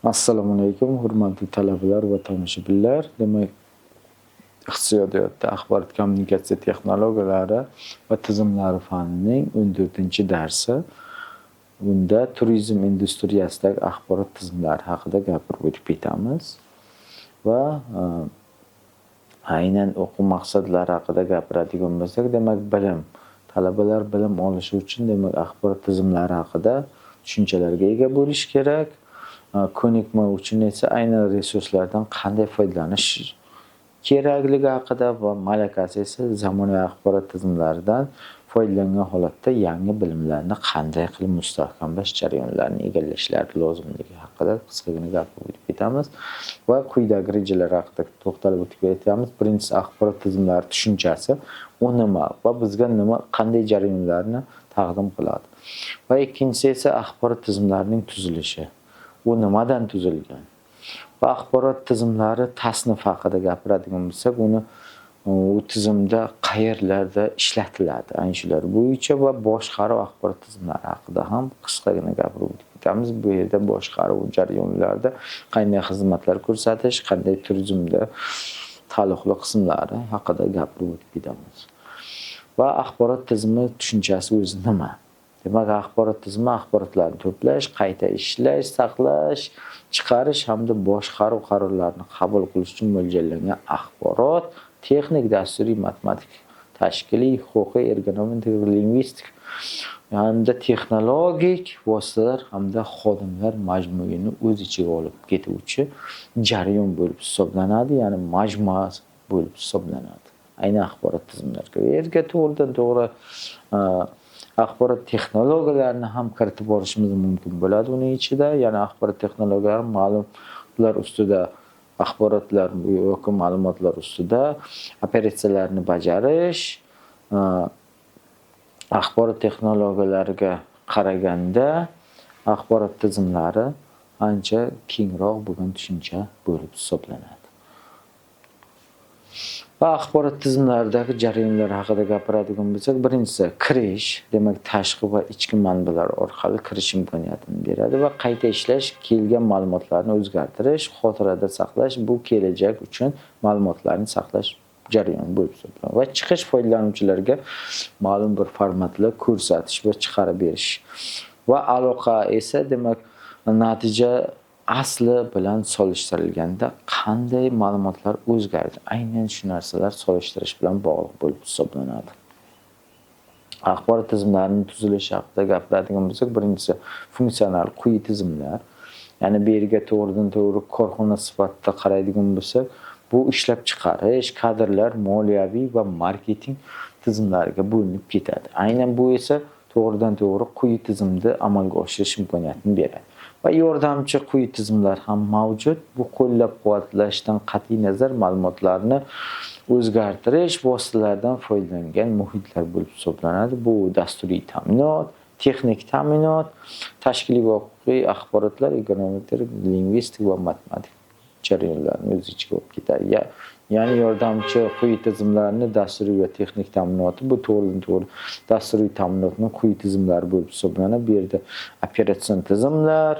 Assalomu alaykum, hurmatli talabalar va tomoshabinlar. Demak, iqtisodiyotda axborot kommunikatsiya texnologiyalari va tizimlari fanining 14-darsi. Bunda turizm industriyasidagi axborot tizimlari haqida gapirib o'tib ketamiz va aynan o'quv maqsadlari haqida gapiradigan bo'lsak, demak, talabalar bilim olishi uchun demak axborot tizimlari haqida tushunchalarga ega bo'lish kerak. Ko'nikma uchun esa aynan resurslardan qanday foydalanish kerakligi haqida va malakasi esa zamonaviy axborot tizimlaridan foydalangan holatda yangi bilimlarni qanday qilib mustahkamlash jarayonlarini egallashlari lozimligi haqida qisqagina gapirib o'tib ketamiz va quyidagi rejalar haqida to'xtalib o'tib ketamiz. Birinchisi, axborot tizimlari tushunchasi, u nima va bizga qanday jarayonlarni taqdim qiladi. Va ikkinchisi esa axborot tizimlarining tuzilishi. U nimadan tuzilgan? Va axborot tizimlari tasnifi haqida gapiradigan bo'lsak, u tizimda qayerlarda ishlatiladi, aynan shular bo'yicha va boshqaruv axborot tizimlari haqida ham qisqagina gapirib o'tib ketamiz. Bu yerda boshqaruv jarayonlarida qanday xizmatlar ko'rsatish, qanday turizmda taalluqli qismlari haqida gapirib o'tib ketamiz. Va axborot tizimi tushunchasi o'zi nima? Demak, axborot tizimi axborotlarni to'plash, qayta ishlash, saqlash, chiqarish hamda boshqaruv qarorlarini qabul qilish uchun mo'ljallangan axborot, texnik, dasturiy, matematik, tashkiliy, huquqiy, ergonomik, lingvistik hamda texnologik vositalar hamda xodimlar majmuini o'z ichiga olib ketuvchi jarayon bo'lib hisoblanadi, ya'ni majmua bo'lib hisoblanadi. Aynan axborot tizimlariga erga to'g'ridan-to'g'ri axborot texnologiyalarini ham kiritib olishimiz mumkin bo'ladi uning ichida. Ya'ni axborot texnologiyalari ma'lumotlar ustida, axborotlar yoki ma'lumotlar ustida operatsiyalarni bajarish, axborot texnologiyalariga qaraganda axborot tizimlari ancha kengroq bo'lgan tushuncha bo'lib hisoblanadi. Va axborot tizimlaridagi jarayonlar haqida gapiradigan bo'lsak, birinchisi kirish, demak tashqi va ichki manbalar orqali kirish imkoniyatini beradi va qayta ishlash, kelgan ma'lumotlarni o'zgartirish, xotirada saqlash, bu kelajak uchun ma'lumotlarni saqlash jarayoni bo'lib hisoblanadi. Va chiqish, foydalanuvchilarga ma'lum bir formatlar ko'rsatish va chiqarib berish. Va aloqa esa demak natija asli bilan solishtirilganda qanday ma'lumotlar o'zgardi? Aynan shu narsalar solishtirish bilan bog'liq bo'lib hisoblanadi. Axborot tizimlarining tuzilishi haqida gapiradigan bo'lsak, birinchisi funksional quyi tizimlar. Ya'ni bu yerga to'g'ridan-to'g'ri korxona sifatida qaraydigan bo'lsak, bu ishlab chiqarish, kadrlar, moliyaviy va marketing tizimlariga bo'linib ketadi. Aynan bu esa to'g'ridan-to'g'ri quyi tizimda amalga oshirish imkoniyatini beradi. Va yordamchi quyi tizimlar ham mavjud. Bu qo'llab-quvvatlashdan qat'iy nazar ma'lumotlarni o'zgartirish vositalaridan foydalangan muhitlar bo'lib hisoblanadi. Bu dasturiy ta'minot, texnik ta'minot, tashkiliy va huquqiy axborotlar, ergonomik, lingvistik va matematik jarayonlarni o'z ichiga olib ketadi. Ya'ni yordamchi quyi tizimlarni dasturiy va texnik ta'minoti, bu to'g'ridan-to'g'ri dasturiy ta'minotning quyi tizimlari bo'lib hisoblanadi. Bu yerda operatsion tizimlar,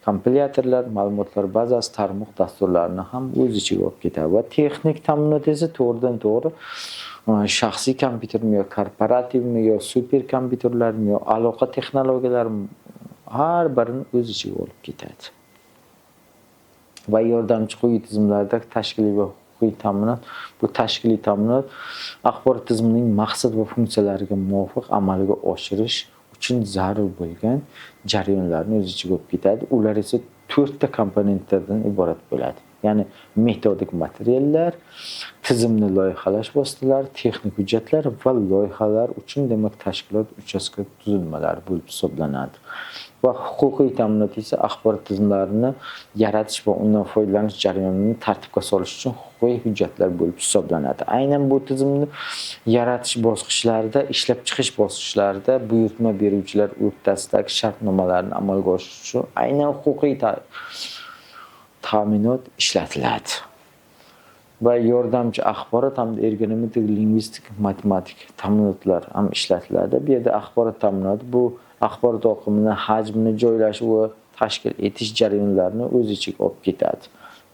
kompilyatorlar, ma'lumotlar bazasi, tarmoq dasturlarini ham o'z ichiga olib ketadi. Va texnik ta'minot esa to'g'ridan-to'g'ri shaxsiy kompyutermi yo korporativmi yo super kompyuterlarmi yo aloqa texnologiyalarimi har birini o'z ichiga olib ketadi. Va yordamchi quyi tizimlarda tashkiliy va huquqiy ta'minot, bu tashkiliy ta'minot axborot tizimining maqsad va funksiyalariga muvofiq amalga oshirish uchun zarur bo'lgan jarayonlarni o'z ichiga olib ketadi. Ular esa 4 ta komponentlardan iborat bo'ladi. Ya'ni metodik materiallar, tizimni loyihalash vositalari, texnik hujjatlar va loyihalar uchun demak tashkilot uchastka tuzilmalari bo'lib hisoblanadi. Va huquqiy ta'minot esa axborot tizimlarini yaratish va undan foydalanish jarayonini tartibga solish uchun huquqiy hujjatlar bo'lib hisoblanadi. Aynan bu tizimni yaratish bosqichlarida, ishlab chiqish bosqichlarida buyurtma beruvchilar o'rtasidagi shartnomalarni amalga oshirish uchun aynan huquqiy ta'minot ishlatiladi. Va yordamchi axborot hamda ergonomik, lingvistik, matematik ta'minotlar ham ishlatiladi. Bu yerda axborot ta'minoti bu axborot oqimining hajmini joylashuvi, tashkil etish jarayonlarini o'z ichiga olib ketadi.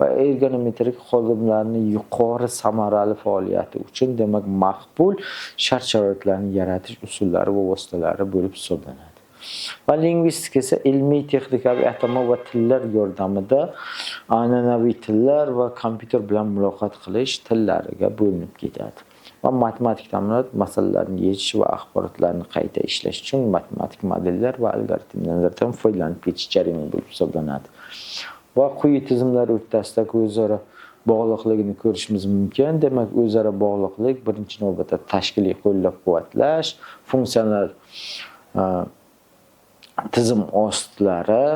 Va ergonometrik xodimlarning yuqori samarali faoliyati uchun demak maqbul shart-sharoitlarni yaratish usullari va vositalari bo'lib hisoblanadi. Va lingvistika esa ilmiy, texnikaviy atama va tillar yordamida an'anaviy tillar va kompyuter bilan muloqot qilish tillariga bo'linib ketadi. Va matematik ta'minot masalalarni yechish va axborotlarni qayta ishlash uchun matematik modellar va algoritmlardan foydalanib ketish jarayoni bo'lib hisoblanadi. Va quyi tizimlar o'rtasidagi o'zaro bog'liqligini ko'rishimiz mumkin. Demak, o'zaro bog'liqlik birinchi navbatda tashkiliy qo'llab-quvvatlash, funksional tizim ostlari,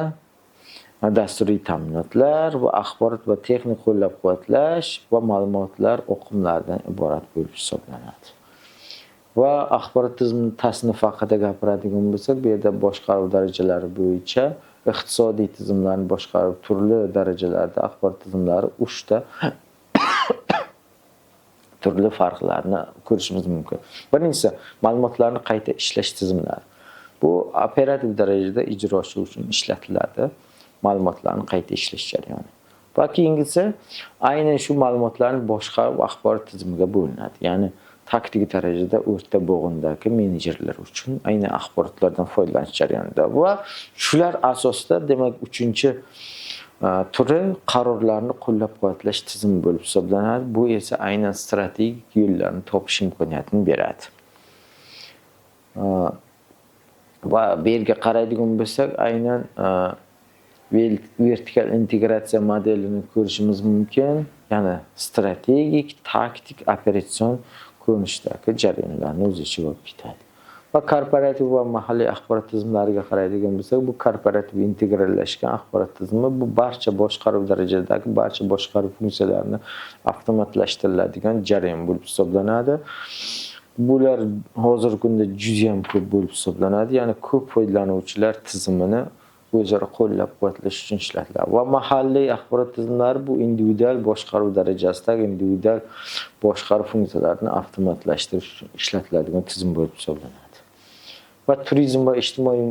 dasturiy ta'minotlar va axborot va texnik qo'llab-quvvatlash va ma'lumotlar oqimlaridan iborat bo'lib hisoblanadi. Va axborot tizimi tasnif haqida gapiradigan bo'lsak, bu yerda boshqaruv darajalari bo'yicha iqtisodiy tizimlarni boshqarib turli darajalarda axborot tizimlari 3 ta turli farqlarni ko'rishimiz mumkin. Birinchisi, ma'lumotlarni qayta ishlash tizimlari. Bu operativ darajada ijrochi uchun ishlatiladi. Ma'lumotlarni qayta ishlash jarayoni. Va keyingisi aynan shu ma'lumotlarni boshqarib axborot tizimiga bo'linadi. Ya'ni taktik darajada o'rta bo'g'indagi menejerlar uchun aynan axborotlardan foydalanish jarayonida va shular asosida demak 3-turi qarorlarni qo'llab-quvvatlash tizimi bo'lib hisoblanadi. Bu esa aynan strategik yo'llarni topish imkoniyatini beradi. Va bu yerga qaraydigan bo'lsak, aynan vertikal integratsiya modelini ko'rishimiz mumkin. Ya'ni strategik, taktik, operatsion ko'rinishdagi jarayonlarni o'z ichiga olib ketadi. Va korporativ va mahalliy axborot tizimlariga qaraydigan bo'lsak, bu korporativ integrallashgan axborot tizimi bu barcha boshqaruv darajadagi barcha boshqaruv funksiyalarini avtomatlashtiriladigan jarayon bo'lib hisoblanadi. Bular hozirgi kunda juda ham ko'p bo'lib hisoblanadi. Ya'ni ko'p foydalanuvchilar tizimini o'zaro qo'llab-quvvatlash uchun ishlatiladi. Va mahalliy axborot tizimlari bu individual boshqaruv darajasidagi individual boshqaruv funksiyalarini avtomatlashtirish uchun ishlatiladigan tizim bo'lib hisoblanadi. Va turizm va ijtimoiy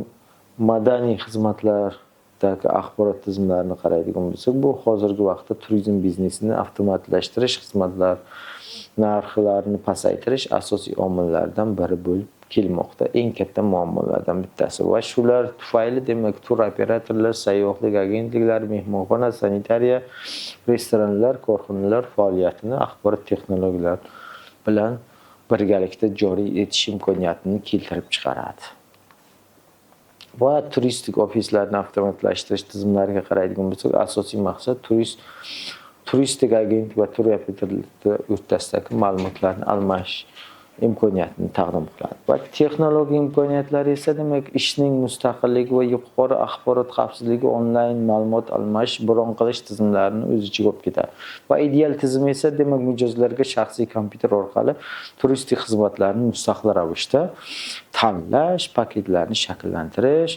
madaniy xizmatlardagi axborot tizimlarini qaraydigan bo'lsak, bu hozirgi vaqtda turizm biznesini avtomatlashtirish, xizmatlar narxlarini pasaytirish asosiy omillardan biri bo'lib kelmoqda. Eng katta muammolardan bittasi va shular tufayli demak tur operatorlar, sayyohlik agentliklari, mehmonxona, sanitariya, restoranlar, korxonalar faoliyatini axborot texnologiyalari bilan birgalikda joriy etish imkoniyatini keltirib chiqaradi. Va turistik ofislarni avtomatlashtirish tizimlariga qaraydigan bo'lsak, asosiy maqsad turistik agent va tur operatorlar o'rtasidagi ma'lumotlarni almashish imkoniyatini taqdim qiladi. Va texnologiya imkoniyatlari esa demak ishning mustaqilligi va yuqori axborot xavfsizligi, onlayn ma'lumot almashish, bron qilish tizimlarini o'z ichiga olib ketadi. Va ideal tizim esa demak mijozlarga shaxsiy kompyuter orqali turistik xizmatlarni mustaqil ravishda tanlash, paketlarni shakllantirish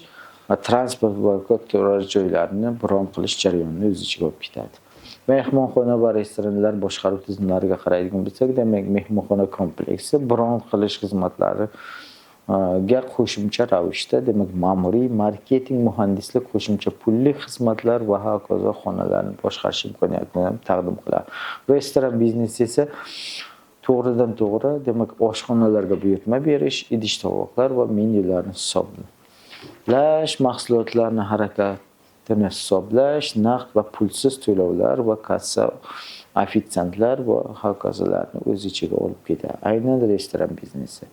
va transport va turar joylarini bron qilish jarayonini o'z ichiga olib ketadi. Mehmonxona va restoranlar boshqaruv tizimlariga qaraydigan bo'lsak, demak mehmonxona kompleksi bron qilish xizmatlariga qo'shimcha ravishda demak ma'muriy, marketing, muhandislik, qo'shimcha pullik xizmatlar va hokazo xonalarni boshqarish imkoniyatini ham taqdim qiladi. Restoran biznesi esa to'g'ridan to'g'ri demak oshxonalarga buyurtma berish, idish-tovoqlar va menyularni hisoblash, mahsulotlarni harakatini hisoblash, naqd va pulsiz to'lovlar va kassa ofitsiantlar va hokazolarni o'z ichiga olib ketadi. Aynan restoran biznesi.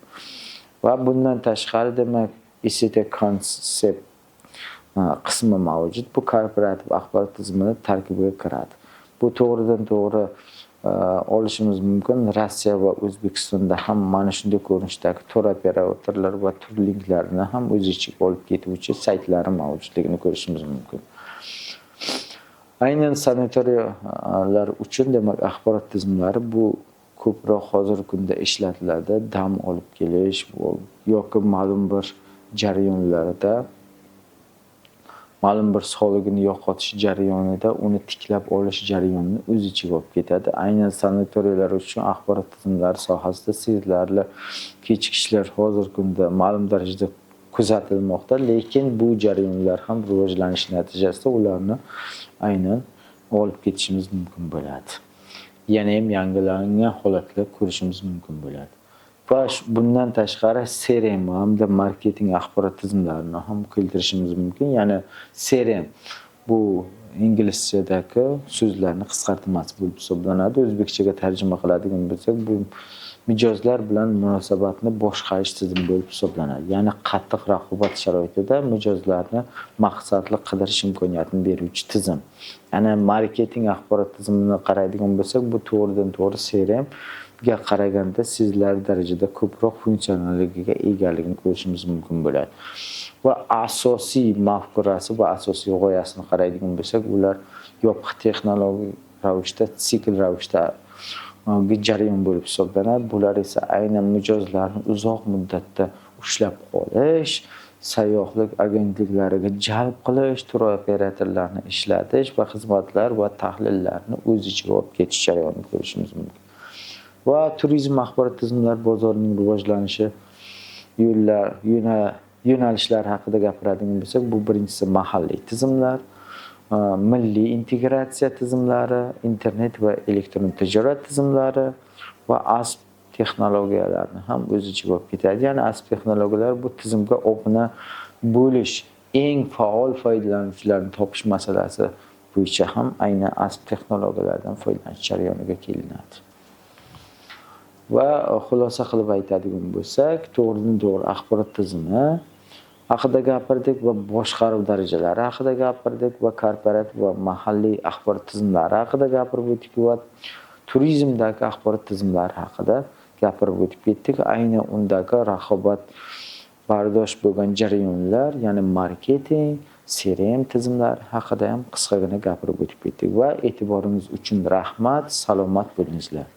Va bundan tashqari demak ICT konsept qismi mavjud. Bu korporativ axborot tizimini tarkibiga kiradi. Bu to'g'ridan to'g'ri olishimiz mumkin. Rossiya va O'zbekistonda ham mana shunday ko'rinishdagi tur operatorlar va tur linklarini ham o'z ichiga olib ketuvchi saytlari mavjudligini ko'rishimiz mumkin. Aynan sanatoriyalar uchun demak axborot tizimlari bu ko'proq hozirgi kunda ishlatiladi. Dam olib kelish yoki ma'lum bir jarayonlarda ma'lum bir sog'ligini yo'qotish jarayonida uni tiklab olish jarayonini o'z ichiga olib ketadi. Aynan sanatoriyalar uchun axborot tizimlari sohasida sezilarli kechikishlar hozirgi kunda ma'lum darajada kuzatilmoqda, lekin bu jarayonlar ham rivojlanish natijasida ularni aynan olib ketishimiz mumkin bo'ladi. Yana ham yangilangan holatlar ko'rishimiz mumkin bo'ladi. Va bundan tashqari CRM hamda marketing axborot tizimlarini ham keltirishimiz mumkin. Ya'ni CRM bu inglizchadagi so'zlarning qisqartmasi bo'lib hisoblanadi. O'zbekchaga tarjima qiladigan bo'lsak, bu mijozlar bilan munosabatni boshqarish tizimi bo'lib hisoblanadi. Ya'ni qattiq raqobat sharoitida mijozlarni maqsadli qidirish imkoniyatini beruvchi tizim. Ya'ni marketing axborot tizimini qaraydigan bo'lsak, bu to'g'ridan-to'g'ri CRM ga qaraganda sezilarli darajada ko'proq funksionalligiga egaligini ko'rishimiz mumkin bo'ladi. Va asosiy mafkurasi va asosiy g'oyasini qaraydigan bo'lsak, ular yopiq texnologik ravishda, sikl ravishda bir jarayon bo'lib hisoblanadi. Bular esa aynan mijozlarni uzoq muddatda ushlab qolish, sayyohlik agentliklariga jalb qilish, tur operatorlarini ishlatish va xizmatlar va tahlillarni o'z ichiga olib ketish jarayonini ko'rishimiz mumkin. Va turizm axborot tizimlar bozorining rivojlanishi yo'nalishlari haqida gapiradigan bo'lsak, bu birinchisi mahalliy tizimlar, milliy integratsiya tizimlari, internet va elektron tijorat tizimlari va ASP texnologiyalarini ham o'z ichiga olib ketadi. Ya'ni ASP texnologiyalar bu tizimga obuna bo'lish, eng faol foydalanuvchilarni topish masalasi bo'yicha ham aynan ASP texnologiyalaridan foydalanish jarayoniga kelinadi. Va xulosa qilib aytadigan bo'lsak, to'g'ridan-to'g'ri axborot tizimi haqida gapirdik va boshqaruv darajalari haqida gapirdik va korporativ va mahalliy axborot tizimlari haqida gapirib o'tdik va turizmdagi axborot tizimlari haqida gapirib o'tib ketdik. Aynan undagi raqobat bardosh bo'lgan jarayonlar, ya'ni marketing, CRM tizimlari haqida ham qisqagina gapirib o'tib ketdik va e'tiboringiz uchun rahmat, salomat bo'lingizlar.